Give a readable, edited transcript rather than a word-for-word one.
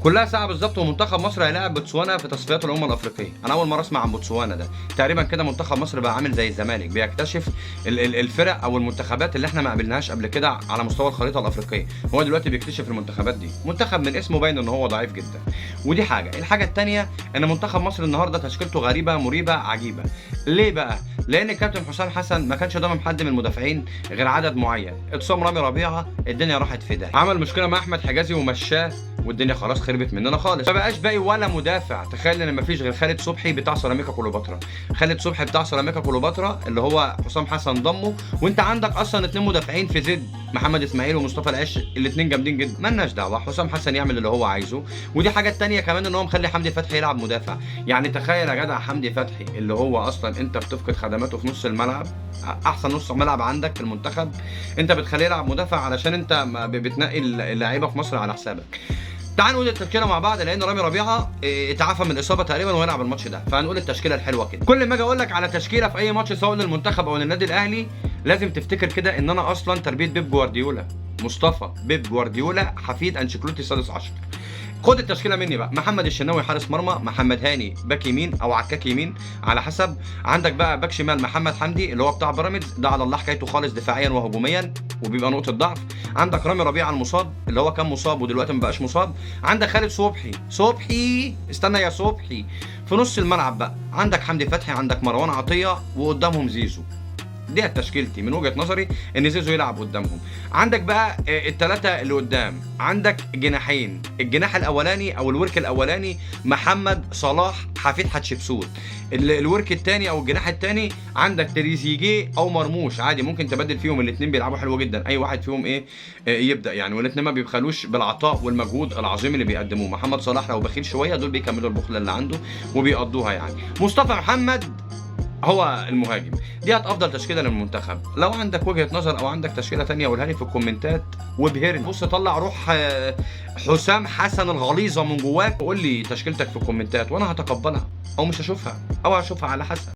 كلها ساعة بالظبط ومنتخب مصر هيلاعب بوتسوانا في تصفيات الأمم الأفريقية. أنا أول مرة أسمع عن بوتسوانا ده. تقريبا كده منتخب مصر بقى عامل زي الزمالك، بيكتشف الفرق أو المنتخبات اللي إحنا ما قابلناهاش قبل كده على مستوى الخريطة الأفريقية. هو دلوقتي بيكتشف المنتخبات دي. منتخب من اسمه باين إن هو ضعيف جدا. ودي حاجة. الحاجة التانية إن منتخب مصر النهاردة تشكيلته غريبة مريبة عجيبة. ليه بقى؟ لأن الكابتن حسام حسن ما كانش ضامن حد من المدافعين غير عدد معين. اتصاب رامي ربيعة، الدنيا راحت في ده. عمل مشكلة مع أحمد حجازي ومشاه، والدنيا خلاص خربت مننا خالص. ما بقاش باقي ولا مدافع. تخيل ان مفيش غير خالد صبحي بتاع سيراميكا كليوباترا. خالد صبحي بتاع سيراميكا كليوباترا اللي هو حسام حسن ضمه، وانت عندك اصلا اتنين مدافعين في زد، محمد اسماعيل ومصطفى العش، الاتنين جامدين جدا. مالناش دعوه، حسام حسن يعمل اللي هو عايزه. ودي حاجه تانية كمان ان هو مخلي حمدي فتحي يلعب مدافع. يعني تخيل يا جدع، حمدي فتحي اللي هو اصلا انت بتفقد خدماته في نص الملعب، احسن نص ملعب عندك في المنتخب، انت بتخليه يلعب مدافع علشان انت بتنقي اللعيبه في مصر على حسابك. تعال نقول التشكيله مع بعض، لان رامي ربيعه اتعافى من الاصابه تقريبا وهيلعب الماتش ده، فهنقول التشكيله الحلوه كده. كل ما اجي اقول لك على تشكيله في اي ماتش سواء للمنتخب او للنادي الاهلي، لازم تفتكر كده ان انا اصلا تربيه بيب جوارديولا، مصطفى بيب جوارديولا حفيد انشيلوتي السادس عشر. خد التشكيله مني بقى: محمد الشناوي حارس مرمى، محمد هاني باك يمين او عكاك يمين على حسب، عندك بقى باك شمال محمد حمدي اللي هو بتاع بيراميدز، ده على الله حكايته خالص دفاعيا وهجوميا وبيبقى نقطه ضعف. عندك رامي ربيعه المصاب اللي هو كان مصاب ودلوقتي ما بقاش مصاب. عندك خالد صبحي استنى يا صبحي. في نص الملعب بقى عندك حمدي فتحي، عندك مروان عطيه، وقدامهم زيزو. دي تشكيلتي من وجهة نظري ان زيزو يلعب قدامهم. عندك بقى الثلاثه اللي قدام، عندك جناحين، الجناح الاولاني او الورك الاولاني محمد صلاح حفيد حتشبسوت. الورك الثاني او الجناح الثاني عندك تريزيجيه او مرموش، عادي ممكن تبدل فيهم، الاثنين بيلعبوا حلو جدا، اي واحد فيهم يبدا يعني، والاثنين ما بيبخلوش بالعطاء والمجهود العظيم اللي بيقدموه. محمد صلاح لو بخيل شويه دول بيكملوا البخله اللي عنده وبيقضوها يعني. مصطفى محمد هو المهاجم. دي افضل تشكيله للمنتخب. لو عندك وجهه نظر او عندك تشكيله تانية قولها لي في الكومنتات وابهرني. بص طلع روح حسام حسن الغليظه من جواك وقول لي تشكيلتك في الكومنتات، وانا هتقبلها او مش هشوفها او هشوفها على حسب.